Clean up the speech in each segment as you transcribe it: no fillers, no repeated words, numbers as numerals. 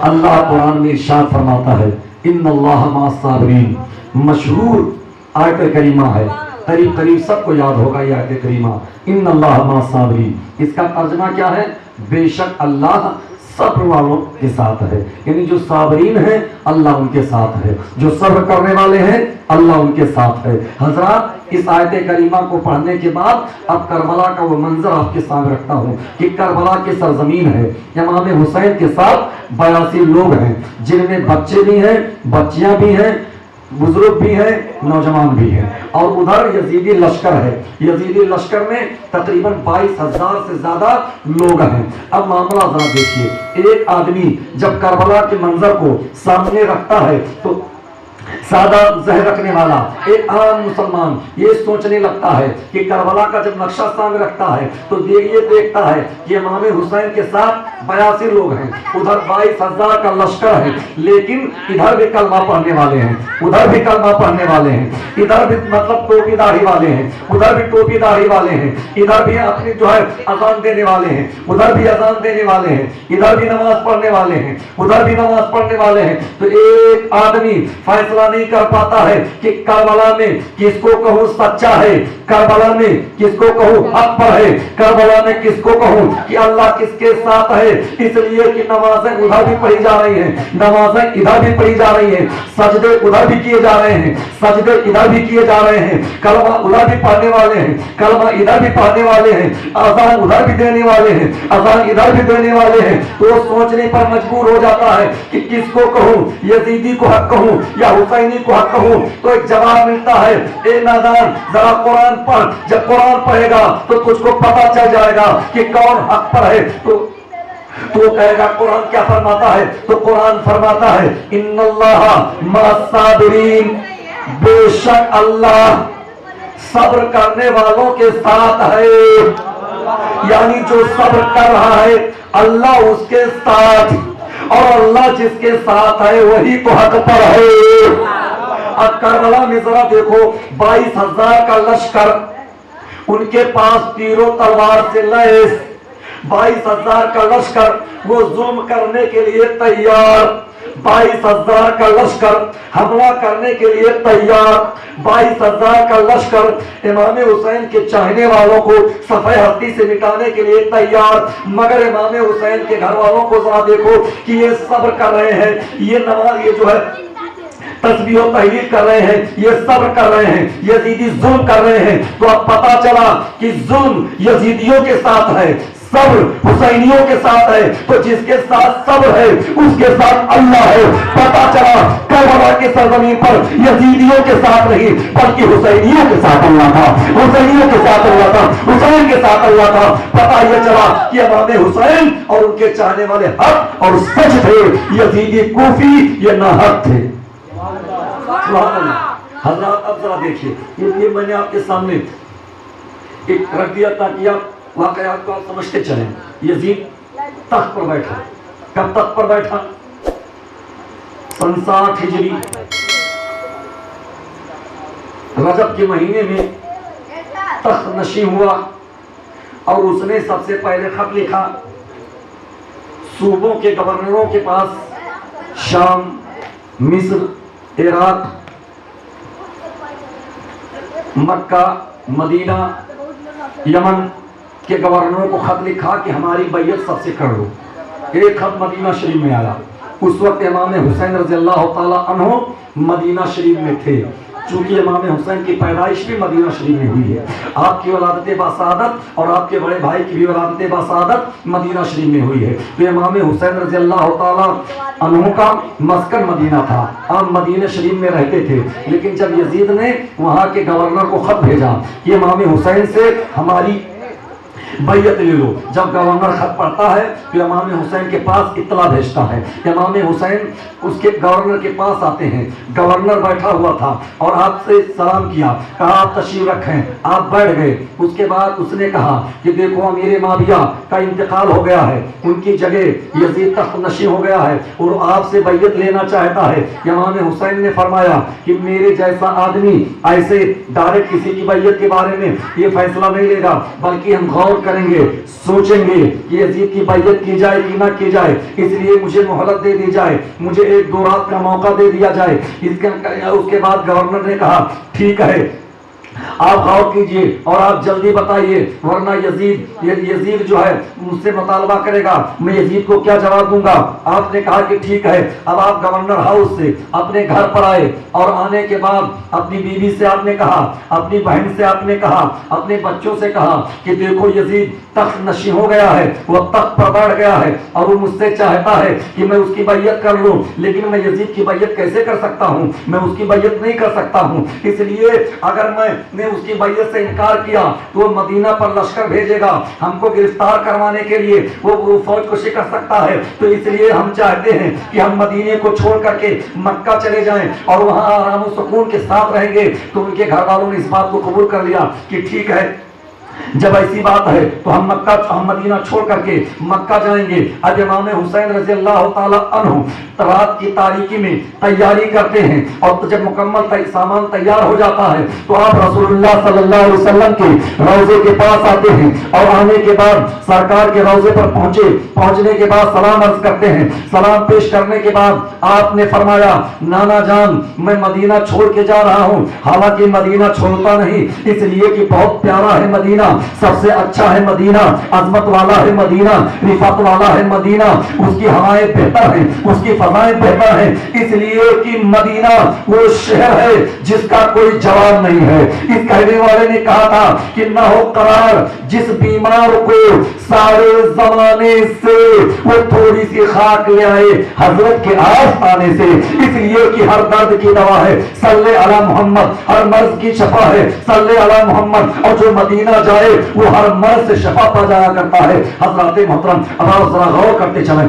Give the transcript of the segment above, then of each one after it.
अल्लाह कुरान में इरशाद फरमाता है इन्नल्लाह मअस साबिरीन। मशहूर आयत करीमा है, करीब करीब सबको याद होगा ये आयत करीमा, इन्नल्लाह मअस साबिरीन। इसका तर्जुमा क्या है? बेशक अल्लाह सब्र वालों के साथ है, यानी जो साबरीन हैं अल्लाह उनके साथ है, जो सब्र करने वाले हैं अल्लाह उनके साथ है। हजरत इस आयत करीमा को पढ़ने के बाद अब करबला का वो मंजर आपके सामने रखता हूँ कि करबला की सरजमीन है, इमाम हुसैन के साथ 82 लोग हैं, जिनमें बच्चे भी हैं, बच्चियां भी हैं, बुजुर्ग भी है, नौजवान भी है, और उधर यजीदी लश्कर है। यजीदी लश्कर में तकरीबन 22,000 से ज्यादा लोग हैं। अब मामला जरा देखिए, एक आदमी जब करबला के मंजर को सामने रखता है तो सादा जहर रखने वाला एक आम मुसलमान ये सोचने लगता है कि करबला का जब नक्शा सामने रखता है तो ये देखता है कि इमाम हुसैन के साथ 82 लोग हैं, उधर 22,000 का लश्कर है, लेकिन इधर भी कलमा पढ़ने वाले हैं, उधर भी कलमा पढ़ने वाले हैं, इधर भी मतलब टोपी दाढ़ी वाले हैं, उधर भी टोपी दाढ़ी वाले हैं, इधर भी अपनी जो है अजान देने वाले हैं, उधर भी अजान देने वाले हैं, इधर भी नमाज पढ़ने वाले हैं, उधर भी नमाज पढ़ने वाले हैं। तो एक आदमी फैसला नहीं कर पाता है कि करबला में किसको कहूं सच्चा है, करबला में किसको कहूं हक पर है, करबला में किसको कहूं कि अल्लाह किसके साथ है। इसलिए कि नमाजें उधर भी पढ़ी जा रही हैं, नमाजें इधर भी पढ़ी जा रही हैं, सजदे उधर भी किए जा रहे हैं, सजदे इधर भी किए जा रहे हैं, कलमा उधर भी पढ़ने वाले हैं, कलमा इधर भी पढ़ने वाले हैं, अजान उधर भी देने वाले हैं, अजान इधर भी देने वाले हैं। तो सोचने पर मजबूर हो जाता है कि किसको कहूं, यजीदी को हक कहूं या हुसैनी को हक कहूं। तो एक जवाब मिलता है, ए नादान जरा कुरान पढ़, जब कुरान पढ़ेगा तो तुझको पता चल जाएगा कि कौन हक पर है। तो कहेगा कुरान क्या फरमाता है? तो कुरान फरमाता है इन्नल्लाह मअस साबिरीन, बेशक अल्लाह सब्र करने वालों के साथ है, यानी जो सब्र कर रहा है अल्लाह उसके साथ, और अल्लाह जिसके साथ है वही तो हक पर है। अब करबला में जरा देखो 22,000 का लश्कर, उनके पास तीरों तलवार से लैस 22,000 का लश्कर, वो जुल्म करने के लिए तैयार, 22,000 का लश्कर हमला करने के लिए तैयार, 22,000 का लश्कर इमाम हुसैन के चाहने वालों को सफेद हस्ती से मिटाने के लिए तैयार। मगर इमाम हुसैन के घर वालों को जरा देखो कि ये सब्र कर रहे हैं, ये नमाज, ये जो है तस्बीह और तहलील कर रहे हैं, ये सब्र कर रहे हैं, यजीदी जुल्म कर रहे हैं। तो अब पता चला कि जुल्म यजीदियों के साथ है, सब्र हुसैनियों के साथ है, तो जिसके साथ सब्र है उसके साथ अल्लाह है। पता चला करबला के सरजमीन पर यजीदियों के साथ नहीं बल्कि हुसैनियों के साथ अल्लाह था, हुसैनियों के साथ अल्लाह था, हुसैन के साथ अल्लाह था। पता यह चला कि इमाम हुसैन और उनके चाहने वाले हक और सच थे, यजीदी कूफी ये नाहक थे। हजरत अब जरा देखिए, ये मैंने आपके सामने एक रख दिया ताकि आप वाकयात को आप समझते चलें। यजीद तख्त पर बैठा, कब तख्त पर बैठा? 60 हिजरी रजब के महीने में तख्त नशी हुआ, और उसने सबसे पहले खत लिखा सूबों के गवर्नरों के पास, शाम, मिस्र, इराक, मक्का, मदीना, यमन के गवर्नरों को खत लिखा कि हमारी बैयत सबसे कर लो। एक खत मदीना शरीफ में आया, उस वक्त इमाम हुसैन रज़ियल्लाहु ताला अन्हु मदीना शरीफ में थे। चूंकि इमाम हुसैन की पैदाइश भी मदीना शरीफ में हुई है, आपकी वलादत बासादत और आपके बड़े भाई की भी वलादत बासादत मदीना शरीफ में हुई है। तो इमाम हुसैन रज़ियल्लाहु ताला अन्हु का मस्कन मदीना था, आप मदीना शरीफ में रहते थे। लेकिन जब यजीद ने वहाँ के गवर्नर को खत भेजा कि इमाम हुसैन से हमारी बैयत ले लो, जब गवर्नर खत पढ़ता है तो इमाम हुसैन के पास इत्तला भेजता है। इमाम हुसैन उसके गवर्नर के पास आते हैं, गवर्नर बैठा हुआ था और आपसे सलाम किया, कहा आप तशरीफ रखें, आप बैठ गए। उसके बाद उसने कहा कि देखो अमीर माविया का इंतकाल हो गया है, उनकी जगह यजीद तख्त नशी हो गया है और आपसे बैयत लेना चाहता है। इमाम हुसैन ने फरमाया कि मेरे जैसा आदमी ऐसे डायरेक्ट किसी की बैयत के बारे में ये फैसला नहीं लेगा, बल्कि हम गौर करेंगे, सोचेंगे कि यजीद की बैयत की जाए कि ना की जाए, इसलिए मुझे मोहलत दे दी जाए, मुझे 1-2 रात का मौका दे दिया जाए। उसके बाद गवर्नर ने कहा ठीक है, आप गौर कीजिए और आप जल्दी बताइए, वरना यजीद जो है मुझसे मुतालबा करेगा, मैं यजीद को क्या जवाब दूंगा। आपने कहा कि ठीक है। अब आप गवर्नर हाउस से अपने घर पर आए और आने के बाद अपनी बीवी से आपने कहा, अपनी बहन से आपने कहा, अपने बच्चों से कहा कि देखो यजीद तख्त नशी हो गया है, वो तख्त पर बैठ गया है और वो मुझसे चाहता है कि मैं उसकी बैयत कर लूं, लेकिन मैं यजीद की बैयत कैसे कर सकता हूं, मैं उसकी बैयत नहीं कर सकता हूं। इसलिए अगर मैंने उसकी बैयत से इनकार किया तो वो मदीना पर लश्कर भेजेगा, हमको गिरफ्तार करवाने के लिए वो फौज को शिकस्त सकता है। तो इसलिए हम चाहते हैं कि हम मदीने को छोड़ करके मक्का चले जाएं और वहां आराम और सुकून के साथ रहेंगे। तो उनके घर वालों ने इस बात को कबूल कर लिया कि ठीक है, जब ऐसी बात है तो हम मदीना छोड़ करके मक्का जाएंगे। अब इमाम हुसैन रज़ी अल्लाह ताला अन्हु रात की तारीकी में तैयारी करते हैं और जब मुकम्मल सामान तैयार हो जाता है तो आप रसूलुल्लाह सल्लल्लाहु अलैहि वसल्लम के रोजे के पास आते हैं और आने के बाद सरकार के रोजे पर पहुंचने के बाद सलाम अर्ज करते हैं। सलाम पेश करने के बाद आपने फरमाया, नाना जान मैं मदीना छोड़ के जा रहा हूं। हालांकि मदीना छोड़ता नहीं, इसलिए कि बहुत प्यारा है मदीना, सबसे अच्छा है मदीना, अजमत वाला है मदीना, रिफात वाला है मदीना, उसकी हवाएं बेहतर हैं, उसकी फजाएं बेहतर हैं, इसलिए कि मदीना वो शहर है जिसका कोई जवाब नहीं है। इस कहने वाले ने कहा था कि न हो करार जिस बीमार को सारे जमाने से वो थोड़ी सी खाक ले आए हजरत के आस आने से, इसलिए कि हर दर्द की दवा है सल्ले अला मोहम्मद, हर मर्ज की शफा है सल्ले अला मोहम्मद, और जो मदीना जाए वो हर मर्ज से शफा पा जाया करता है। हजरत मोहतरम अब आप जरा गौर करते चलें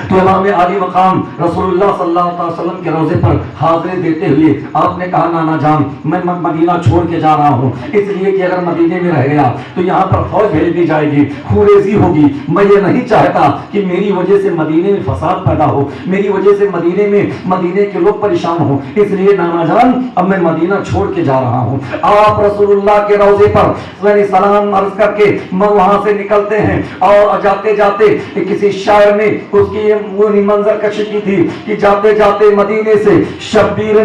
तो इमाम आली मकाम रसूलुल्लाह सल्लल्लाहु अलैहि वसल्लम के रोजे पर हाजिरी देते हुए आपने कहा, नाना जान मैं मदीना छोड़ के जा रहा हूं, इसलिए कि अगर मदीने में रह गया तो यहाँ पर फौज भेज दी जाएगी, खूरेजी होगी। मैं ये नहीं चाहता कि मेरी वजह से मदीने में फसाद पैदा हो, मेरी वजह से मदीने के लोग परेशान हो, इसलिए नाना जान अब मैं मदीना छोड़ के जा रहा हूँ। आप रसूलुल्लाह के रोजे पर सलाम अर्ज करके वहां से निकलते हैं और जाते जाते किसी शायर ने उसकी मंजर कशी की थी कि जाते जाते मदीने से शब्बीर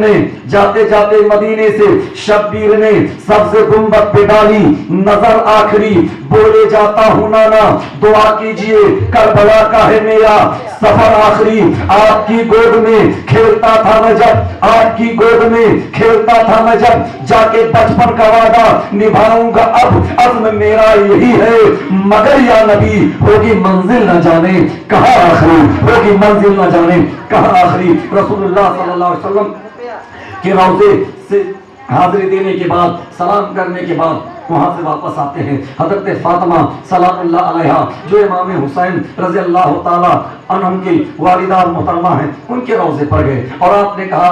ने सबसे गुंबद पे डाली नजर आखिरी, बोले जाता हूं नाना दुआ कीजिए करबला का है मेरा सफर आखिरी। आपकी गोद में खेलता था मैं जब, आपकी गोद में खेलता था मैं जब, जाके बचपन का वादा निभाऊंगा अब, अज़्म मेरा यही है, मगर या नबी होगी मंजिल न जाने कहां आखिरी, होगी मंजिल न जाने कहां आखिरी। रसूलुल्लाह सल्लल्लाहु अलैहि वसल्लम के रोजे से हाजिरी देने के बाद, सलाम करने के बाद वहां से वापस आते हैं। हजरत फातिमा सलामुल्लाह अलैहा जो इमाम हुसैन रज़ी अल्लाह ताला अन्हुम की वालिदा मोहतरमा हैं, उनके रोजे पर गए और आपने कहा,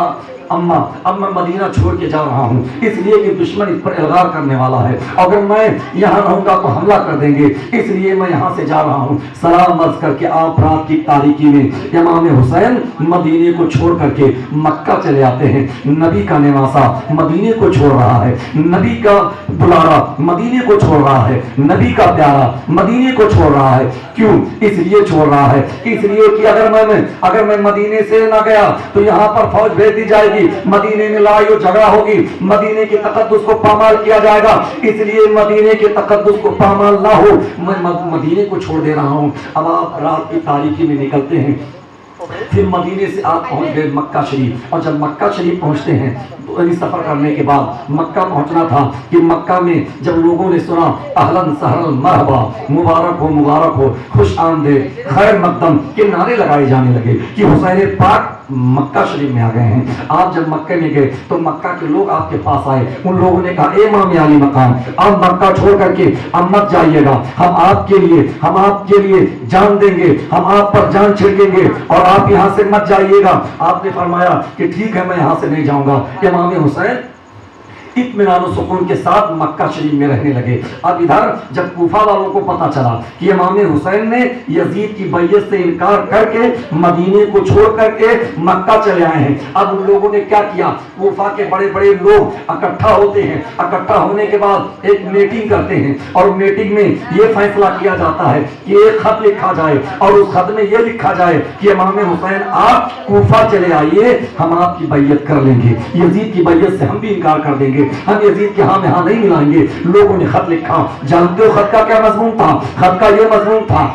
अम्मा अब मैं मदीना छोड़ के जा रहा हूँ, इसलिए कि दुश्मन इस पर इल्गार करने वाला है, अगर मैं यहाँ रहूंगा तो हमला कर देंगे, इसलिए मैं यहाँ से जा रहा हूँ। सलाम अर्ज करके आप रात की तारीकी में इमाम हुसैन मदीने को छोड़ करके मक्का चले आते हैं। नबी का निवासा मदीने को छोड़ रहा है, नबी का दुलारा मदीने को छोड़ रहा है, नबी का प्यारा मदीने को छोड़ रहा है। क्यों? इसलिए छोड़ रहा है, इसलिए कि अगर मैं मदीने से ना गया तो यहाँ पर फौज भेज दी जाएगी, मदीने में लड़ाई और झगड़ा होगी, मदीने के तकद्दुस को पामाल किया जाएगा, इसलिए मदीने के तकद्दुस को पामाल ना हो, मैं मदीने को छोड़ दे रहा हूँ। अब आप रात की तारीकी में निकलते हैं, फिर मदीने से आप पहुंच गए मक्का शरीफ, और जब मक्का शरीफ पहुंचते हैं तो सफर करने के बाद मक्का पहुंचना था कि मक्का में जब लोगों ने सुना अहलन सहरन मरहबा, मुबारक हो खुश आमदीद खैर मकदम के नारे लगाए जाने लगे कि हुसैन पाक मक्का शरीफ में आ गए हैं। आप जब मक्के में गए तो मक्का के लोग आपके पास आए, उन लोगों ने कहा, ए इमाम आली मकाम आप मक्का छोड़ करके अब मत जाइएगा, हम आपके लिए जान देंगे, हम आप पर जान छिड़केंगे और आप यहाँ से मत जाइएगा। आपने फरमाया कि ठीक है मैं यहाँ से नहीं जाऊंगा। इमाम हुसैन इत्मीनान सुकून के साथ मक्का शरीफ में रहने लगे। अब इधर जब कूफा वालों को पता चला कि इमाम हुसैन ने यजीद की बैयत से इनकार करके मदीने को छोड़ करके मक्का चले आए हैं, अब उन लोगों ने क्या किया, कूफा के बड़े बड़े लोग इकट्ठा होते हैं, इकट्ठा होने के बाद एक मीटिंग करते हैं और मीटिंग में यह फैसला किया जाता है कि एक खत लिखा जाए और उस खत में यह लिखा जाए कि इमाम हुसैन आप कूफा चले आइए, हम आपकी बैयत कर लेंगे, यजीद की बैयत से हम भी इनकार कर देंगे, हम यजीद के हाँ में हाँ नहीं मिलाएंगे। लोगों ने खत लिखा। जानते हो खत का क्या मजमून था? खत का यह मजमून था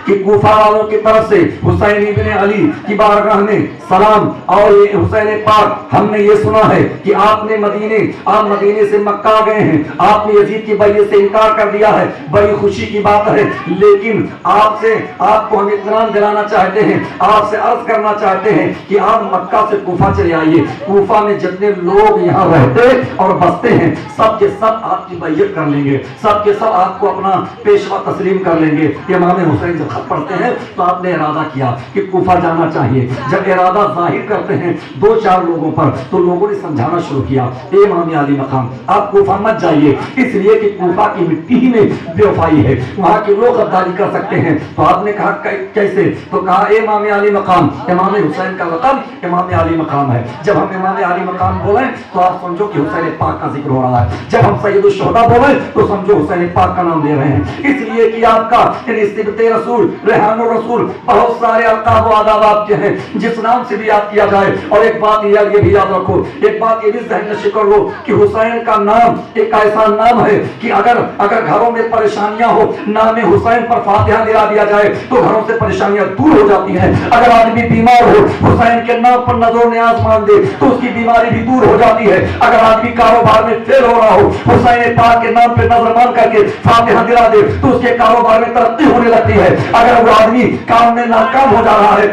कि कूफा वालों की तरफ से हुसैन इब्ने अली की बारगाह में सलाम और ये हुसैन पाक, हमने ये सुना है कि आप मदीने से मक्का आ गए हैं, आपने यजीद की बैयत से इनकार कर दिया है, बड़ी खुशी की बात है, लेकिन आपको हम इत्मीनान दिलाना चाहते हैं, आपसे अर्ज करना चाहते हैं कि आप मक्का से कूफा चले आइए। कूफा में जितने लोग यहाँ रहते और बसते हैं सब के सब आपकी बैयत कर लेंगे, सब के सब आपको अपना पेशवा तस्लीम कर लेंगे। इमाम हुसैन जब खत पढ़ते हैं तो आपने इरादा किया कि कूफा जाना चाहिए। जब इरादा जाहिर करते हैं दो चार लोगों पर, तो लोगों ने समझाना शुरू किया, ए इमाम आली मकाम आप कूफा मत जाइए, इसलिए कि कूफा की मिट्टी ही में बेवफाई है, वहां के लोग गद्दारी कर सकते हैं। तो आपने कहा कैसे? तो कहा ए इमाम आली मकाम, इमाम हुसैन का लक़ब इमाम आली मकाम है। जब हम इमाम आली मकाम बोले तो आप समझो कि हुसैन पाक का जिक्र हो रहा है, जब हम सैयदुल शुहदा बोले तो समझो हुसैन पाक का नाम दे रहे हैं, इसलिए कि आपका सिबते रसूल, रेहानुर रसूल, बहुत सारे अलकाब व आदाब आपके हैं, जिस नाम से भी याद किया जाए। और एक बात ये भी याद रखो, एक बात ये भी ज़हन नशीं कर लो कि हुसैन का नाम एक ऐसा नाम है कि अगर घरों में परेशानियां हो, नाम हुसैन पर फातिहा गिरा दिया जाए तो घरों से परेशानियां दूर हो जाती हैं। अगर आदमी बीमार हो, हुसैन के नाम पर नजर न्याज मान दे तो उसकी बीमारी भी दूर हो जाती है। अगर आदमी कारोबार में फेल हो रहा हो, हुसैन पाक के नाम पर नजर मान करके फातिहा गिरा दे तो उसके कारोबार में तरक्की होने लगती है। अगर वो आदमी काम में नाकाम हो जा रहा है,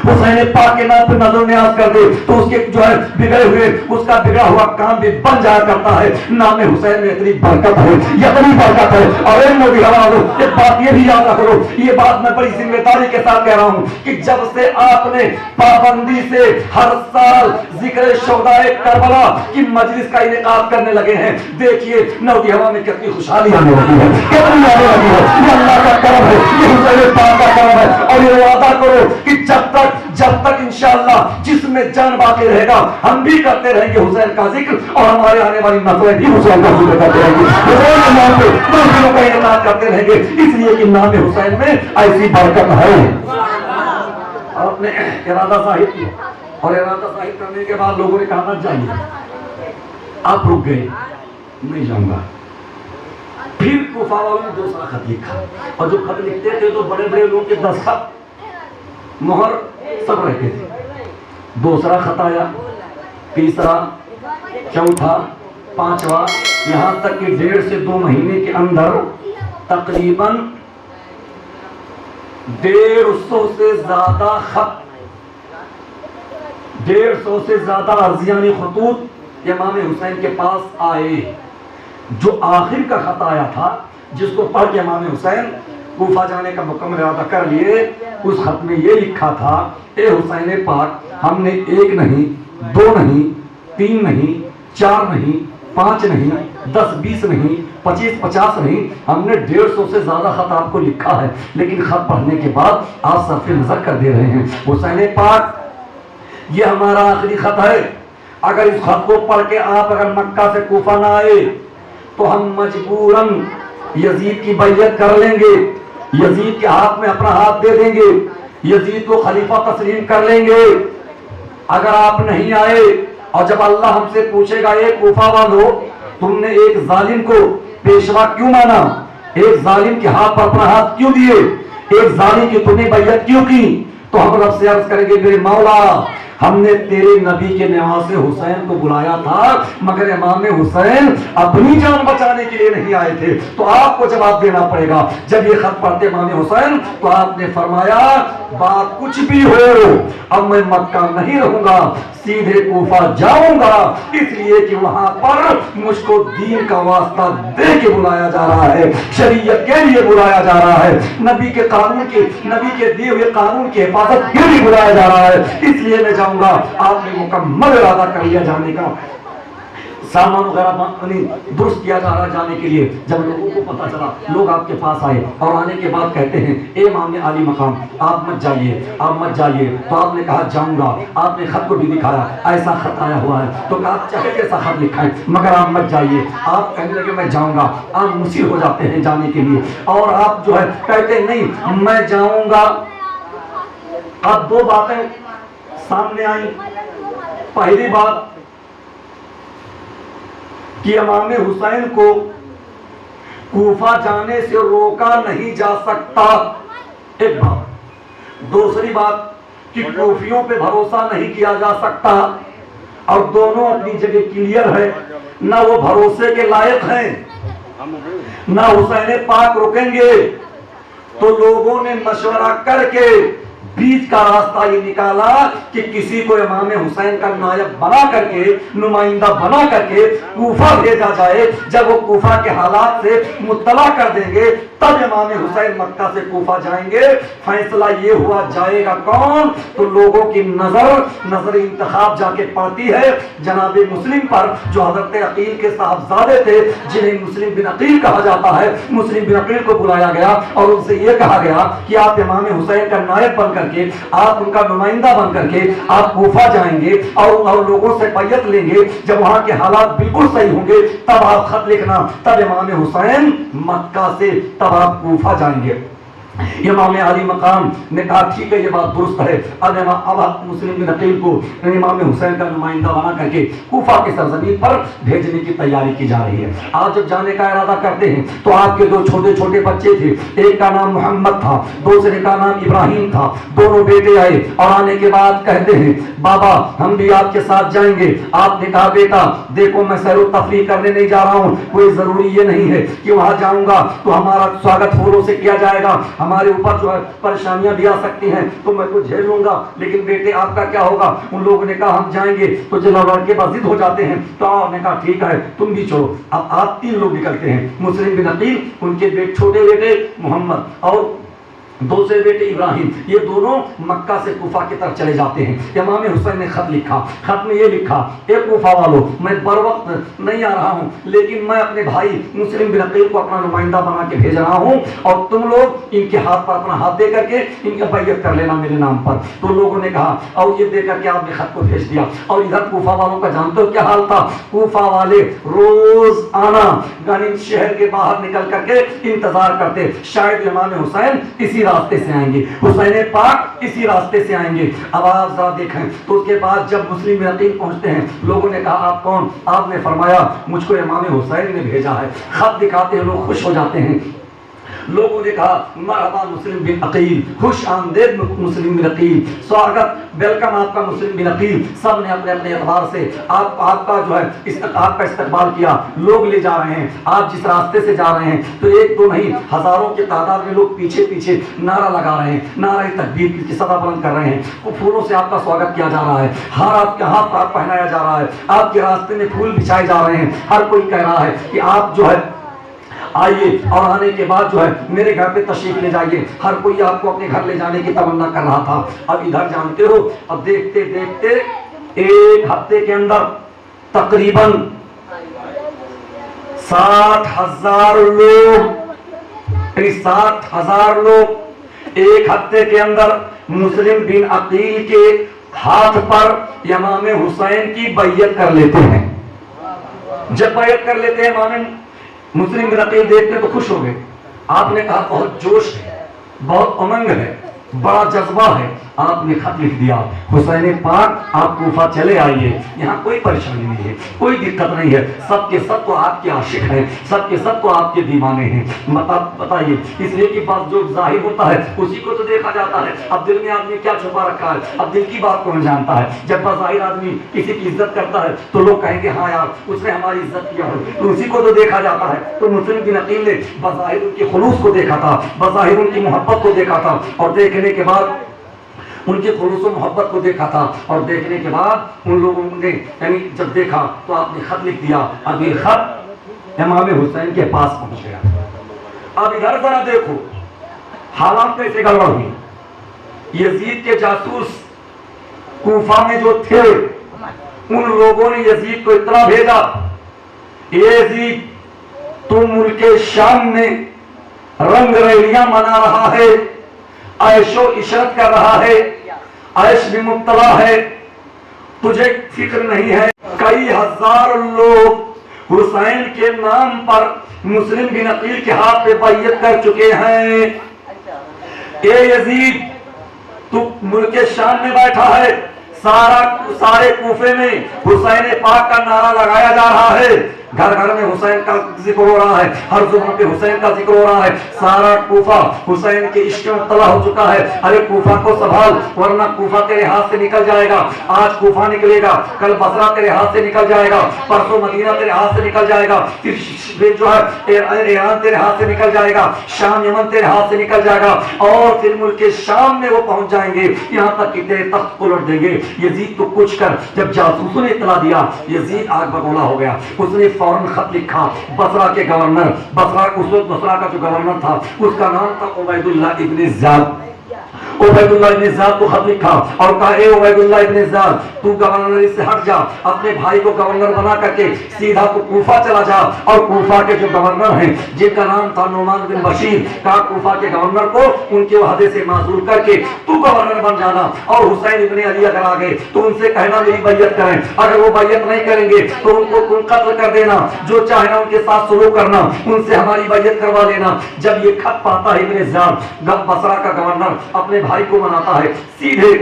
हुसैन पाक के नाम पर नजर न्याज कर दे तो उसके जो है उसका बिगड़ा हुआ काम भी बन जाया करता है। नाम हुसैन में इतनी बरकत है, इतनी बरकत है। और एक बात ये भी याद रखो, ये बात मैं बड़ी जिम्मेदारी के साथ कह रहा हूँ कि जब से आपने पाबंदी से हर साल जिक्र शोहदाए करबला की मजलिस का इनेकाद करने लगे हैं, देखिए नौदी हवा में कितनी खुशहाली आने लगी है, कितनी आने लगी है। ये अल्लाह का करम है, ये हुसैन पाक का करम है। और ये वादा करो कि जब तक इंशाअल्लाह जिसमें जान बाकी रहेगा हम भी करते रहेंगे हुसैन का जिक्र, और हमारे आने वाली नस्लें भी हुसैन का जिक्र करते रहेंगे, हुसैन के नाम पे दूसरों का इनाम करते रहेंगे, इसलिए कि नाम हुसैन में ऐसी बरकत है। आपने इरादा जाहिर किया और इरादा जाहिर करने के बाद लोगों ने कहा मत जाइए, आप रुक गए, नहीं जाऊंगा। फिर कूफा वालों ने दूसरा खत लिखा, और जो खत लिखते थे तो बड़े बड़े लोगों के दस्तखत मोहर सब रहते थे। दूसरा खत आया, तीसरा, चौथा, पांचवा, यहां तक कि 1.5 से 2 महीने के अंदर तकरीबन 150 से ज्यादा खत, 150 से ज्यादा अर्जियानी खतूत इमाम हुसैन के पास आए। जो आखिर का खत आया था जिसको पढ़ के इमाम हुसैन कूफा जाने का मुकम्मल इरादा कर लिए, उस खत में ये लिखा था, ए हुसैन पाक, हमने 1 नहीं, 2 नहीं, 3 नहीं, 4 नहीं, 5 नहीं, 10, 20 नहीं, 25, 50 नहीं, हमने 150 से ज्यादा खत आपको लिखा है, लेकिन खत पढ़ने के बाद आप सरफे नजर कर दे रहे हैं। हुसैन पाक, ये हमारा आखिरी खत है, अगर इस खत को पढ़ के आप अगर मक्का से कूफा ना आए तो हम मजबूरन यजीद की बैयत कर लेंगे, यजीद के हाथ में अपना हाथ दे देंगे, यजीद को खलीफा तस्लीम कर लेंगे। अगर आप नहीं आए और जब अल्लाह हमसे पूछेगा ये कूफा वालों, तुमने एक जालिम को पेशवा क्यों माना, एक जालिम के हाथ पर अपना हाथ क्यों दिए, एक जालिम की तुमने बैयत क्यों की, तो हम रब से अर्ज करेंगे, मेरे मौला, हमने तेरे नबी के नवासे हुसैन को बुलाया था, मगर इमाम हुसैन अपनी जान बचाने के लिए नहीं आए थे, तो आपको जवाब देना पड़ेगा। जब ये खत पढ़ते इमाम हुसैन तो आपने फरमाया, बात कुछ भी हो, अब मैं मक्का नहीं रहूंगा, सीधे कूफा जाऊंगा, इसलिए कि वहां पर मुझको दीन का वास्ता दे के बुलाया जा रहा है, शरीयत के लिए बुलाया जा रहा है, नबी के दिए हुए कानून की हिफाजत के लिए बुलाया जा रहा है, इसलिए मैं जाऊंगा। आपने मुकम्मल इरादा कर लिया जाने का। सामान वगैरह दुरुस्त किया जा रहा जाने के लिए। जब लोगों को पता चला, लोग आपके पास आए और आने के बाद कहते हैं, ए इमाम आली मकाम, आप मत जाइए, आप मत जाइए। तो आपने कहा जाऊंगा। आपने खत को भी दिखाया, ऐसा खत आया हुआ है। तो कहा चाहे जैसा खत लिखा है, मगर आप मत जाइए। आप कहने लगे मैं जाऊंगा। आप मुसीर हो जाते हैं जाने के लिए, और आप जो है कहते नहीं मैं जाऊंगा। अब दो बातें सामने आई। पहली बात कि इमाम हुसैन को कूफा जाने से रोका नहीं जा सकता, एक बात। दूसरी बात कि कूफियों पे भरोसा नहीं किया जा सकता, और दोनों अपनी जगह क्लियर है। ना वो भरोसे के लायक हैं, ना हुसैन पाक रुकेंगे। तो लोगों ने मशवरा करके बीच का रास्ता ये निकाला कि किसी को इमाम हुसैन का नायब बना करके, नुमाइंदा बना करके कूफा भेजा जाए। जब वो कूफा के हालात से मुत्तला कर देंगे, तब इमाम हुसैन मक्का से कूफा जाएंगे। फैसला ये हुआ जाएगा कौन, तो लोगों की नजर इंतखाब जाके पड़ती है जनाब मुस्लिम पर, जो हजरत अकील के साहबजादे थे, जिन्हें मुस्लिम बिन अकील कहा जाता है। मुस्लिम बिन अकील को बुलाया गया और उनसे ये कहा गया कि आप इमाम हुसैन का नायब बनकर के, आप उनका नुमाइंदा बन करके आप कूफा जाएंगे और लोगों से बैयत लेंगे। जब वहां के हालात बिल्कुल सही होंगे, तब आप खत लिखना, तब इमाम हुसैन मक्का से, तब आप कूफा जाएंगे। इमाम अली मकाम ने कहा ठीक है, ये बात दुरुस्त है। अब मुस्लिम बिन अकील को इमाम हुसैन का नुमाइंदा बना करके कूफा के सरजमीन पर भेजने की तैयारी की जा रही है। आज जब जाने का इरादा करते हैं तो आपके दो छोटे छोटे बच्चे थे, एक का नाम मोहम्मद था, दूसरे का नाम इब्राहिम था। दोनों बेटे आए और आने के बाद कहते हैं बाबा हम भी आपके साथ जाएंगे। आपने कहा बेटा देखो मैं सैर तफरीह करने नहीं जा रहा हूँ, कोई जरूरी ये नहीं है कि वहां जाऊंगा तो हमारा स्वागत फूलों से किया जाएगा, हमारे ऊपर जो है परेशानियां भी आ सकती हैं, तो मैं तो झेल लूंगा। लेकिन बेटे आपका क्या होगा? उन लोगों ने कहा हम जाएंगे। तो जब लड़के बाजिद हो जाते हैं तो आपने कहा ठीक है तुम भी चलो। अब आप तीन लोग निकलते हैं, मुस्लिम बिन अकील, उनके छोटे बेटे मोहम्मद और दूसरे बेटे इब्राहिम, ये दोनों मक्का से कूफा की तरफ चले जाते हैं। इमाम हुसैन ने खत लिखा, खत में ये लिखा, एक कूफा वालों मैं बर वक्त नहीं आ रहा हूँ, लेकिन मैं अपने भाई मुस्लिम बिन अकील को अपना नुमाइंदा बना के भेज रहा हूँ, और तुम लोग इनके हाथ पर अपना हाथ दे करके इनका बैयत कर लेना मेरे नाम पर। तो लोगों ने कहा, और ये दे करके आपने खत को भेज दिया। और इधर कूफा वालों का जानते हो क्या हाल था? कूफा वाले रोज आना यानी शहर के बाहर निकल करके इंतजार करते, शायद इमाम हुसैन इसी रास्ते से आएंगे, हुसैन पाक इसी रास्ते से आएंगे। अब आप जरा देखें तो उसके बाद जब मुस्लिम बिन अकील पहुंचते हैं, लोगों ने कहा आप कौन? आपने फरमाया मुझको इमाम हुसैन ने भेजा है। खत दिखाते हैं, लोग खुश हो जाते हैं। लोगों ने कहा मरहबा मुस्लिम बिन अकील, खुश आमदेद मुस्लिम बिन अकील, स्वागत, वेलकम आपका मुस्लिम बिन अकील। सब ने अपने अपने एतबार से आपका जो है आपका इस्तकबाल किया। लोग ले जा रहे हैं, आप जिस रास्ते से जा रहे हैं तो एक दो नहीं हजारों की तादाद में लोग पीछे पीछे नारा लगा रहे हैं, नारा तकबीर की सदा बुलंद कर रहे हैं। वो फूलों से आपका स्वागत किया जा रहा है, हार आपके हाथ पर पहनाया जा रहा है, आपके रास्ते में फूल बिछाए जा रहे हैं। हर कोई कह रहा है कि आप जो है आइए, और आने के बाद जो है मेरे घर पे तशरीफ ले जाइए। हर कोई आपको अपने घर ले जाने की तमन्ना कर रहा था। अब इधर जानते हो, अब देखते देखते एक हफ्ते के अंदर तकरीबन 60,000 लोग, 60,000 लोग एक हफ्ते के अंदर मुस्लिम बिन अकील के हाथ पर इमाम हुसैन की बैयत कर लेते हैं। जब बैयत कर लेते हैं इमाम मुस्लिम बिन अकील देखते तो खुश हो गए। आपने कहा बहुत जोश है, बहुत उमंग है, बड़ा जज्बा है। आपने खत लिख दिया, हुसैन पाक आप कूफा चले आइए, यहाँ कोई परेशानी नहीं है, कोई दिक्कत नहीं है, सबके सब तो आपके आशिक हैं, सबके सब तो आपके दीवाने हैं। बताइए, इसलिए कि बात जो जाहिर होता है उसी को तो देखा जाता है। अब दिल में आदमी क्या छुपा रखा है, अब दिल की बात कौन जानता है। जब बाहिर आदमी किसी की इज्जत करता है तो लोग कहेंगे हाँ यार उसने हमारी इज्जत किया है, तो उसी को तो देखा जाता है। तो मुस्लिम बिन अकील ने बज़ाहिर उनके खुलूस को देखा था, बज़ाहिर उनकी मोहब्बत को देखा था, और देखने के बाद उनके खुलूस मोहब्बत को देखा था, और देखने के बाद उन लोगों ने यानी जब देखा तो आपने खत लिख दिया। अब ये खत इमाम हुसैन के पास पहुंच गया। अब इधर जरा देखो हालात कैसे गड़बड़ हुई। यजीद के जासूस कूफा में जो थे उन लोगों ने यजीद को इतना भेजा यजीद, तू मुल्के शाम में रंग रैलियां मना रहा है, ऐशो इशरत कर रहा है, ऐश में मुब्तला है, तुझे फिक्र नहीं है। कई हजार लोग हुसैन के नाम पर मुस्लिम बिन अकील के हाथ पे बैयत कर चुके हैं। ए यजीद, तू मुल्के शाम में बैठा है, सारे कूफे में हुसैन पाक का नारा लगाया जा रहा है, घर घर में हुसैन का जिक्र हो रहा है, हर जुबान पे हुसैन का जिक्र हो रहा है, सारा कूफा हुसैन के इश्क में मुब्तला हो चुका है। अरे कूफा को संभाल, वरना कूफा तेरे हाथ से निकल जाएगा। आज कूफा निकलेगा, कल बसरा तेरे हाथ से निकल जाएगा, परसों मदीना तेरे हाथ से निकल जाएगा, फिर जो है ईरान तेरे हाथ से निकल जाएगा, शाम यमन तेरे हाथ से निकल जाएगा, और फिर मुल्क के शाम में वो पहुंच जाएंगे, यहाँ तक कि तेरे तख्त को उलट देंगे। यजीद तो कुछ कर। जब जासूसों ने इतला दिया, यजीद आग बगोला हो गया। उसने फौरन खत लिखा बसरा के गवर्नर, बसरा का जो गवर्नर था उसका नाम था उबैदुल्लाह इब्न ज़ियाद। उबैदुल्लाह इब्न ज़ियाद को खत लिखा और कहा, ए उबैदुल्लाह इब्न ज़ियाद, तू गवर्नर से हट जा, अपने भाई को गवर्नर बना करके सीधा तू कूफा चला जा, और कूफा के जो गवर्नर हैं जिनका नाम था नुमान बिन बशीर, का कूफा के गवर्नर को उनके वहदे से माजूल करके तू गवर्नर बन जाना, और हुसैन इब्न अली अगर आ गए तो उनसे कहना मेरी बैयत करें, अगर वो बैयत नहीं करेंगे तो उनको तुम कत्ल कर देना, जो चाहे ना उनके साथ सुलूक करना, उनसे हमारी बैयत करवा लेना। जब ये खत पाता है इब्न ज़ियाद, बसरा का गवर्नर अपने भाई को मनाता है, सीधे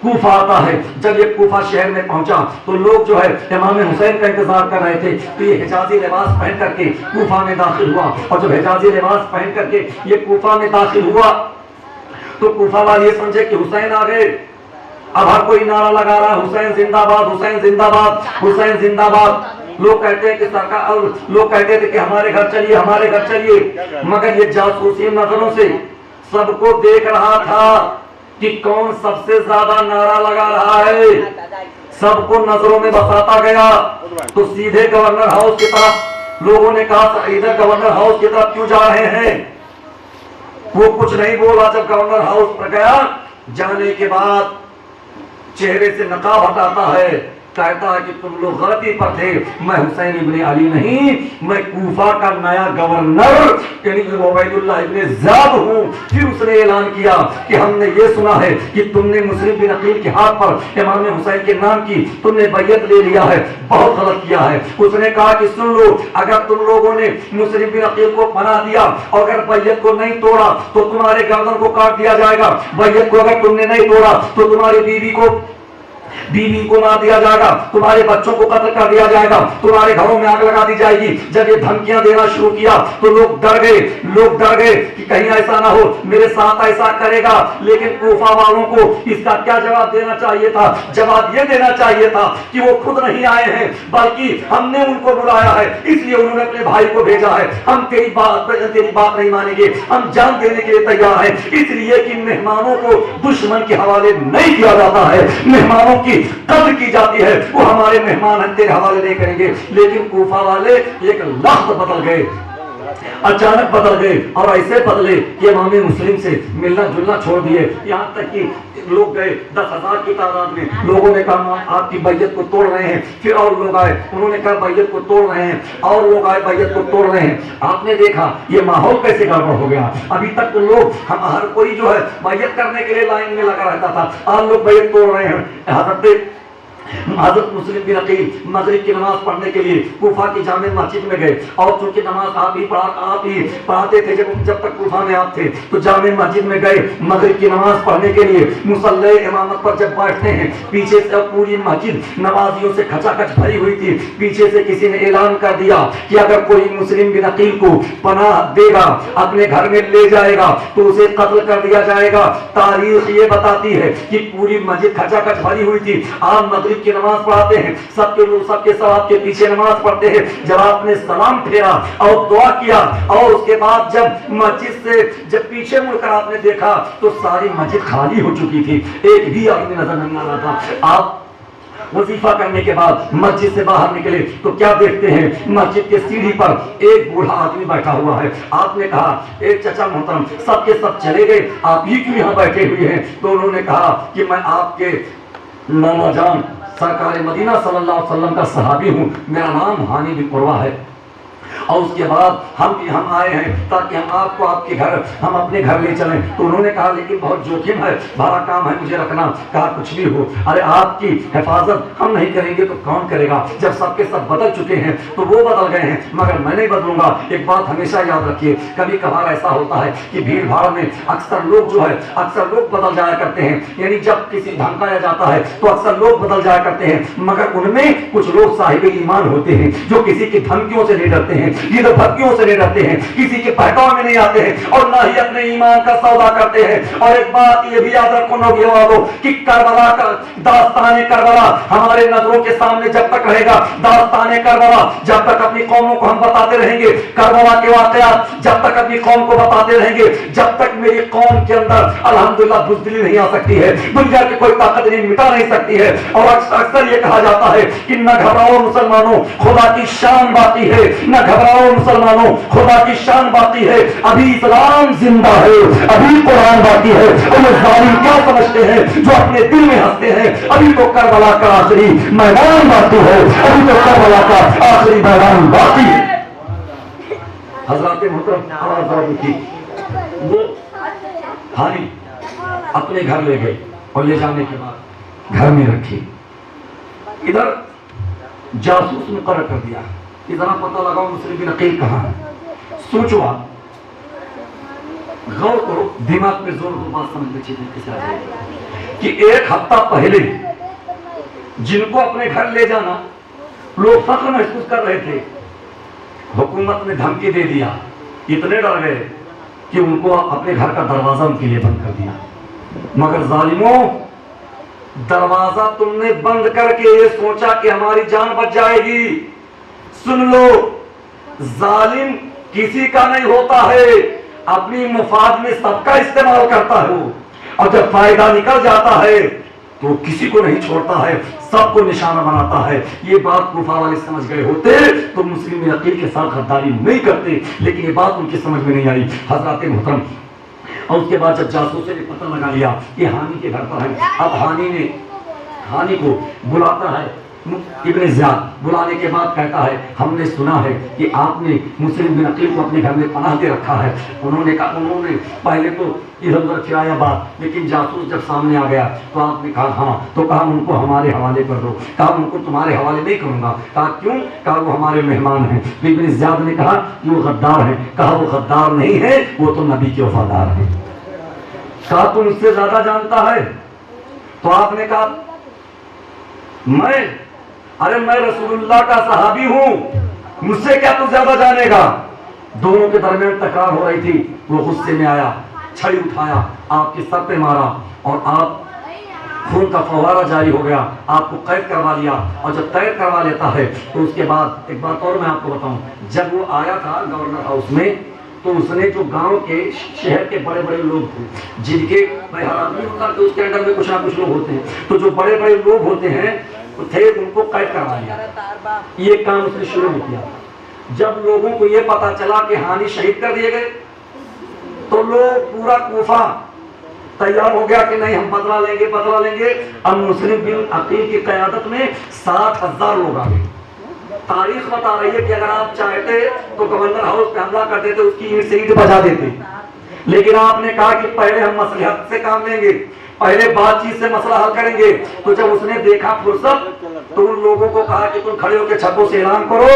कूफा आता है। जब ये कूफा शहर में पहुंचा तो लोग जो है इमाम हुसैन का इंतजार कर रहे थे, तो ये हिजाजी लिबास पहन करके कूफा में दाखिल हुआ, और जब हिजाजी लिबास पहन करके ये कूफा में दाखिल हुआ तो कूफा वाले ये समझे कि हुसैन आ गए। अब हर कोई नारा लगा रहा है, हुसैन जिंदाबाद, हुसैन जिंदाबाद, हुसैन जिंदाबाद। लोग कहते हैं कि सरकार, और लोग कहते थे कि हमारे घर चलिए, हमारे घर चलिए, मगर ये जासूसी नजरों से सबको देख रहा था कि कौन सबसे ज्यादा नारा लगा रहा है, सबको नजरों में बसाता गया। तो सीधे गवर्नर हाउस की तरफ लोगों ने कहा, इधर गवर्नर हाउस की तरफ क्यों जा रहे हैं? वो कुछ नहीं बोला। जब गवर्नर हाउस पर गया, जाने के बाद चेहरे से नकाब हटाता है, कहता है कि तुम लोग गलती पर थे, मैं हुसैन इब्न अली नहीं, मैं कूफा का नया गवर्नर यानी उबैदुल्लाह इब्न ज़ियाद हूं। फिर उसने ऐलान किया कि हमने ये सुना है कि तुमने मुस्लिम बिन अकील के हाथ पर इमाम हुसैन के नाम की तुमने बैयत ले लिया है, बहुत गलत किया है। उसने कहा कि सुन लो, अगर तुम लोगों ने मुस्लिम बिन अकील को पनाह दिया और अगर बैयत को नहीं तोड़ा तो तुम्हारे गर्दन को काट दिया जाएगा, बैयत को अगर तुमने नहीं तोड़ा तो तुम्हारी बीवी को मार दिया जाएगा, तुम्हारे बच्चों को कत्ल कर दिया जाएगा, तुम्हारे घरों में आग लगा दी जाएगी। जब ये धमकियां देना शुरू किया तो लोग डर गए कि कहीं ऐसा ना हो मेरे साथ ऐसा करेगा। लेकिन कूफा वालों को इसका क्या जवाब देना चाहिए था? जवाब ये देना चाहिए था कि वो खुद नहीं आए हैं, बल्कि हमने उनको बुलाया है, इसलिए उन्होंने अपने भाई को भेजा है। हम तेरी बात नहीं मानेंगे, हम जान देने के लिए तैयार हैं, इसलिए कि मेहमानों को दुश्मन के हवाले नहीं किया जाता है, मेहमानों की कद्र की जाती है। वो हमारे मेहमान हम तेरे हवाले नहीं करेंगे। लेकिन कूफा वाले एक लफ्ज़ बदल गए, अचानक बदल गए, और ऐसे बदले कि इमाम मुस्लिम से मिलना जुलना छोड़ दिए। यहाँ तक कि लोग गए 10,000 की तादाद में, लोगों ने कहा आपकी बैयत को तोड़ रहे हैं। फिर और लोग आए, उन्होंने कहा बैयत को तोड़ रहे हैं, और लोग आए बैयत को तोड़ रहे हैं। आपने देखा ये माहौल कैसे गड़बड़ हो गया। अभी तक तो लोग हर कोई जो है बैयत करने के लिए लाइन में लगा रहता था, आज लोग बैयत तोड़ रहे हैं। हज़रत मुस्लिम बिन अकील मगरिब की नमाज पढ़ने के लिए कूफा की जामे मस्जिद में गए, और चूंकि नमाज आप ही पढ़ाते थे जब तक कूफा में आप थे, तो जामे मस्जिद में गए मगरिब की नमाज पढ़ने के लिए। मुसल्ले इमामत पर जब बैठते हैं, पीछे से पूरी मस्जिद नमाजियों से खचाखच भरी हुई थी। पीछे से किसी ने ऐलान कर दिया कि अगर कोई मुस्लिम बिन अकील को पनाह देगा, अपने घर में ले जाएगा, तो उसे कत्ल कर दिया जाएगा। तारीख ये बताती है कि पूरी मस्जिद खचाखच भरी हुई थी। आप मगरिब की नमाज पढ़ाते हैं, सबके लोग सबके सब आपके पीछे नमाज पढ़ते हैं। जब आपने सलाम फेरा और दुआ किया, और उसके बाद जब मस्जिद से जब पीछे मुड़कर आपने देखा तो सारी मस्जिद खाली हो चुकी थी, एक भी आदमी नजर नहीं आ रहा था। आप वजीफा करने के बाद मस्जिद से बाहर निकले तो क्या देखते हैं, मस्जिद के सीढ़ी पर एक बूढ़ा आदमी बैठा हुआ है। आपने कहा एक चाचा मोहतरम, सबके सब चले गए, आप ही क्यों यहाँ बैठे हुए हैं? तो उन्होंने कहा कि मैं आपके नाना जान सरकार मदीना सल्लल्लाहु अलैहि वसल्लम का सहाबी हूँ, मेरा नाम हानी बिन उर्वा है। और उसके बाद हम आए हैं ताकि हम आपको आपके घर, हम अपने घर ले चलें। तो उन्होंने कहा लेकिन बहुत जोखिम है, बड़ा काम है मुझे रखना। कहा कुछ भी हो, अरे आपकी हिफाजत हम नहीं करेंगे तो कौन करेगा? जब सबके सब बदल चुके हैं तो वो बदल गए हैं, मगर मैं नहीं बदलूंगा। एक बात हमेशा याद रखिए, कभी कभार ऐसा होता है कि भीड़ भाड़ में अक्सर लोग जो है, अक्सर लोग बदल जाया करते हैं। यानी जब किसी धमकाया जाता है तो अक्सर लोग बदल जाया करते हैं, मगर उनमें कुछ लोग साहिब ईमान होते हैं जो किसी की धमकियों से नहीं डरते हैं, ये तो भक्तियों से नहीं डरते हैं, किसी के बहकाव में नहीं आते हैं और ना ही अपने ईमान का सौदा करते हैं। और एक बात ये भी याद रखो नौजवानों कि करबला का दास्तान करबला हमारे नजरों के सामने जब तक रहेगा, दास्तान करबला जब तक अपनी कौमों को हम बताते रहेंगे, करबला के वाकयात जब तक अपनी कौम को बताते रहेंगे, जब तक मेरी कौम के अंदर अल्हम्दुलिल्लाह बुज़दिली नहीं आ सकती है, दुनिया की कोई ताकत नहीं मिटा नहीं सकती है। और अक्सर ये कहा जाता है कि न घबराओ मुसलमानों, खुदा की शान बाकी है, न घबराओ मुसलमानों, खुदा की शान बाकी है। अभी इस्लाम जिंदा है, अभी कुरान बाकी है। और ये जालिम क्या समझते हैं जो अपने दिल में हंसते हैं? अभी तो करबला का आखिरी मैदान बाकी है, अभी तो करबला का आखिरी मैदान बाकी है। हज़रात मोहतरम आवाज़ की वो हानी अपने घर ले गए और ले जाने के बाद घर में रखी। इधर जासूस मुकर्रर कर दिया कि जरा पता लगाओ मुस्लिम बिन अकील कहाँ है। सोचो आप, गौर करो, दिमाग में जोर दो, बात समझ में कि एक हफ्ता पहले जिनको अपने घर ले जाना लोग फख्र महसूस कर रहे थे, हुकूमत ने धमकी दे दिया, इतने डर गए कि उनको अपने घर का दरवाजा उनके लिए बंद कर दिया। मगर जालिमों, दरवाजा तुमने बंद करके ये सोचा कि हमारी जान बच जाएगी। सुन लो, जालिम किसी का नहीं होता है, अपनी मुफाद में सबका इस्तेमाल करता है वो, और जब फायदा निकल जाता है तो किसी को नहीं छोड़ता है, सबको निशाना बनाता है। ये बात कुफा वाले समझ गए होते तो मुस्लिम अकील के साथ गद्दारी नहीं करते, लेकिन ये बात उनकी समझ में नहीं आई। हज़रात मोहतरम, और उसके बाद जब जासूसों ने पता लगा लिया कि हानी के घर पर है, अब हानी को बुलाता है इब्ने ज़ियाद। बुलाने के बाद कहता है हमने सुना है कि आपने मुस्लिम बिन अकील को अपने घर में पनाह दे रखा है। उन्होंने पहले तो इधर उधर फिराया बात, लेकिन जासूस जब सामने आ गया तो आपने कहा हाँ, तो कहा उनको हमारे हवाले कर दो। कहा उनको तुम्हारे हवाले नहीं करूंगा। कहा क्यों? कहा वो हमारे मेहमान हैं। तो इब्ने ज़ियाद ने कहा वो गद्दार है। कहा वो गद्दार नहीं है, वो तो नबी के वफादार है। कहा तुम उससे ज्यादा जानता है? तो आपने कहा मैं रसूलुल्लाह का सहाबी हूं, मुझसे क्या तू ज्यादा जानेगा? दोनों के दरमियान तकरार हो रही थी। वो गुस्से में आया, छड़ी उठाया, आपके सर पे मारा और आप खून का फव्वारा जारी हो गया, आपको कैद करवा लिया। और जब कैद करवा लेता है तो उसके बाद एक बात और मैं आपको बताऊं, जब वो आया था गवर्नर हाउस में तो उसने जो गांव के शहर के बड़े बड़े लोग थे, जिनके हर आदमी होता है तो उसके अंदर में कुछ ना कुछ लोग होते हैं, तो जो बड़े बड़े लोग होते हैं थे उनको कैद करवा लिया। ये काम उसने शुरू में किया। जब लोगों को ये पता चला कि हानी शहीद कर दिए गए तो लोग पूरा कूफा तैयार हो गया कि नहीं हम बदला लेंगे। अब मुस्लिम बिन अकील की क़यादत में 60,000 लोग आ गए। तारीख बता रही है कि अगर आप चाहते तो गवर्नर हाउस पे हमला कर देते, उसकी ईंट से ईंट बजा देते, लेकिन आपने कहा कि पहले हम मसलहत से काम लेंगे, पहले बातचीत से मसला हल करेंगे। तो जब उसने देखा फुर्सत तो उन लोगों को कहा कि तुम खड़े होकर छतों से ऐलान करो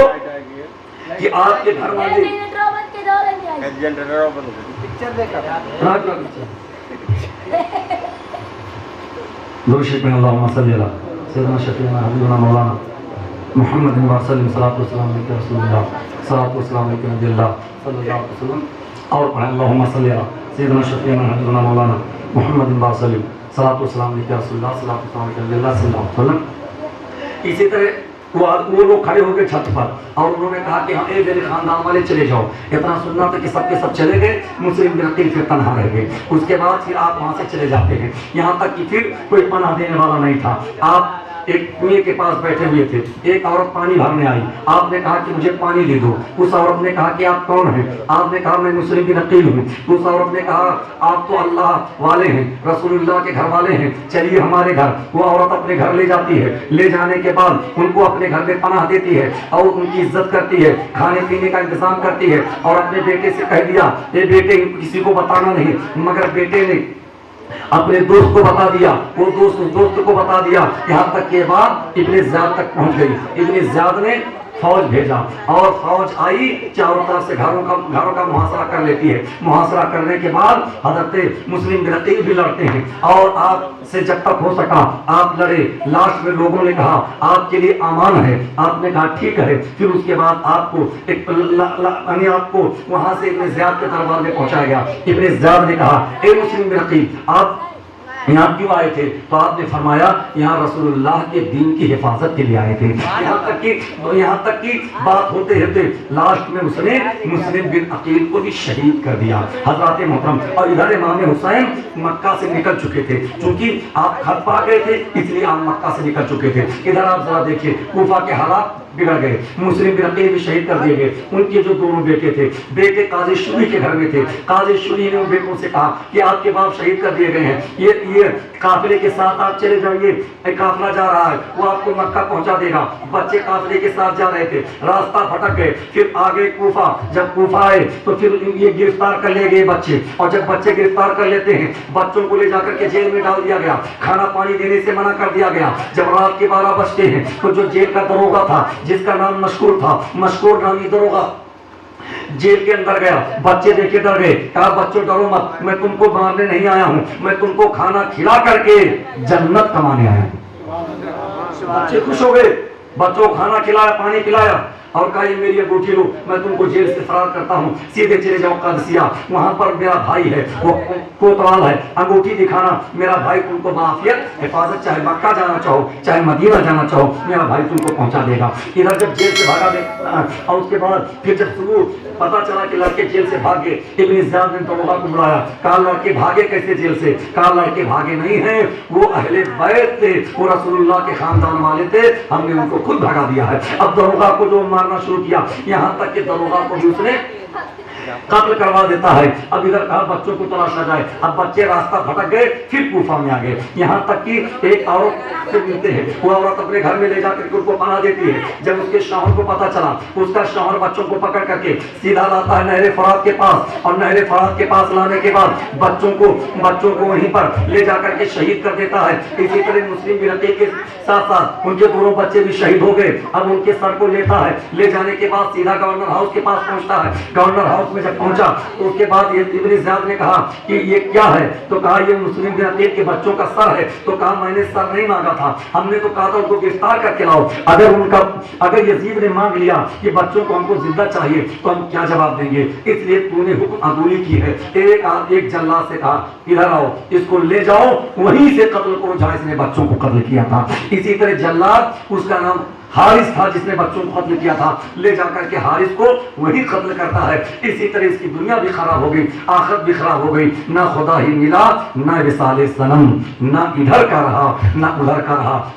कि आपके घर वाले मोहम्मद और अल्लाहुम्मा सल्ली अला सय्यिदना शफीना हबीबना मौलाना मोहम्मद वसल्लम सल्लल्लाहु अलैहि वसल्लम। इसी तरह वो लोग खड़े हो गए छत पर और उन्होंने कहा कि हाँ मेरे खानदान वाले चले जाओ। इतना सुनना था कि सबके सब चले गए, मुस्लिम बिन अकील फिर तनहा रह गए। उसके बाद फिर आप वहाँ से चले जाते हैं, यहाँ तक कि फिर कोई पनाह देने वाला नहीं था। आप एक कुएं के पास बैठे हुए थे, एक औरत पानी भरने आई, आपने कहा कि मुझे पानी दे दो। उस औरत ने कहा कि आप कौन हैं? आपने कहा मैं मुस्लिम बिन अकील हूँ। उस औरत ने कहा आप तो अल्लाह वाले हैं, रसूलुल्लाह के घर वाले हैं, चलिए हमारे घर। वो औरत अपने घर ले जाती है, ले जाने के बाद उनको अपने घर में पनाह देती है और उनकी इज्जत करती है, खाने पीने का इंतजाम करती है। और अपने बेटे से कह दिया ये बेटे किसी को बताना नहीं, मगर बेटे ने अपने दोस्त को बता दिया, वो दोस्त उस दोस्त को बता दिया। यहाँ तक के बाद इब्ने ज़ियाद तक पहुंच गई। इब्ने ज़ियाद ने फौज भेजा और फौज आई, चारों तरफ से घरों का मुहासरा कर लेती है। मुहासरा करने के बाद हजरत मुस्लिम बिन अकील भी लड़ते हैं और आपसे जब तक हो सका आप लड़े। लास्ट में लोगों ने कहा आपके लिए अमान है, आपने कहा ठीक है। फिर उसके बाद आपको आपको वहां से इब्ने ज़ियाद के दरबार में पहुंचाया गया। इब्ने ज़ियाद ने कहा ए मुस्लिम बिन अकील आप यहाँ क्यों आए थे? तो आपने फरमाया यहाँ रसूलुल्लाह के दीन की हिफाजत के लिए आए थे। यहाँ तक की बात होते होते लास्ट में उसने मुस्लिम बिन अकील को भी शहीद कर दिया हजरत मोहतरम। और इधर इमाम हुसैन मक्का से निकल चुके थे, क्योंकि आप खत पा गए थे इसलिए आप मक्का से निकल चुके थे। इधर आप जरा देखिए कूफा के हालात बिगड़ गए, मुस्लिम बिन अकील भी शहीद कर दिए गए। उनके जो दोनों बेटे थे, बेटे काजी शुरी के घर में थे। काजी शुरी ने उन बेटों से कहा कि आपके बाप शहीद कर दिए गए हैं, ये काफिले के साथ आप चले जाइए, काफिला जा रहा है वो आपको मक्का पहुंचा देगा। बच्चे काफिले के साथ जा रहे थे, रास्ता भटक गए। फिर आगे कूफा, जब कूफा आए तो फिर ये गिरफ्तार कर ले गए बच्चे। और जब बच्चे गिरफ्तार कर लेते हैं, बच्चों को ले जाकर के जेल में डाल दिया गया, खाना पानी देने से मना कर दिया गया। जब रात के 12 बजते हैं तो जो जेल का दरोगा था, जिसका नाम मशकूर था, मशकूर नामी दरोगा जेल के अंदर गया। बच्चे देखे डर गए, कहा बच्चों डरो मत, मैं तुमको मारने नहीं आया हूं, मैं तुमको खाना खिला करके जन्नत कमाने आया हूं। बच्चे खुश हो गए, बच्चों को खाना खिलाया, पानी पिलाया और कहा ये मेरी अंगूठी लो, मैं तुमको जेल से फरार करता हूँ, सीधे चले जाओ कादसिया, वहां पर मेरा भाई है, वो कोतवाल है, अंगूठी दिखाना, मेरा भाई तुमको बाफियत हिफाजत, चाहे मक्का जाना चाहो चाहे मदीना जाना चाहो, मेरा भाई तुमको पहुंचा देगा। इधर जब जेल से भागा दे और उसके बाद फिर जब शुरू पता चला कि लड़के जेल से भाग गए, इब्ने ज़ियाद ने दरोगा को बुलाया, कहा लड़के भागे कैसे जेल से? कहा लड़के भागे नहीं है, वो अहले बैत थे, वो रसूलुल्लाह के खानदान वाले थे, हमने उनको खुद भगा दिया है। अब दरोगा को जो मारना शुरू किया, यहाँ तक कि दरोगा को भी उसने कत्ल करवा देता है। अब इधर कहा बच्चों को तलाशा जाए, अब बच्चे रास्ता भटक गए, फिर कूफा में आ गए। यहाँ तक कि एक औरत से मिलते हैं, वो औरत अपने घर में ले जाकर के उनको पनाह देती है। जब उसके शौहर को पता चला, उसका शौहर बच्चों को पकड़ करके सीधा लाता है नहरे फरात के पास, और नहरे फरात के पास लाने के बाद बच्चों को वहीं पर ले जाकर के शहीद कर देता है। इसी तरह मुस्लिम बिन अकील के साथ साथ उनके दोनों बच्चे भी शहीद हो गए। अब उनके सर को लेता है, ले जाने के बाद सीधा गवर्नर हाउस के पास पहुंचता है। गवर्नर हाउस में जब पहुंचा तो उसके बाद ये इब्ने ज़ियाद ने कहा कि ये क्या है? तो कहा ये मुस्लिम बिन अकील के बच्चों का सर है। तो कहा मैंने सर नहीं मांगा था, हमने तो कहा था उनको गिरफ्तार करके लाओ। अगर यजीद ने मांग लिया कि बच्चों को हमको जिंदा चाहिए तो हम क्या जवाब देंगे? इसलिए तूने हुक्म अबूली की है। एक जल्लाद से कहा इधर आओ, इसको ले जाओ, वहीं से कत्ल करो जहां इसने बच्चों को कत्ल किया था। इसी तरह जल्लाद, उसका नाम हारिस था जिसने बच्चों को कत्ल किया था, ले जाकर के हारिस को वही कत्ल करता है। इसी तरह इसकी दुनिया भी खराब हो गई, आखिरत भी खराब हो गई। ना खुदा ही मिला, ना रिसाले सनम, ना इधर का रहा ना उधर का रहा।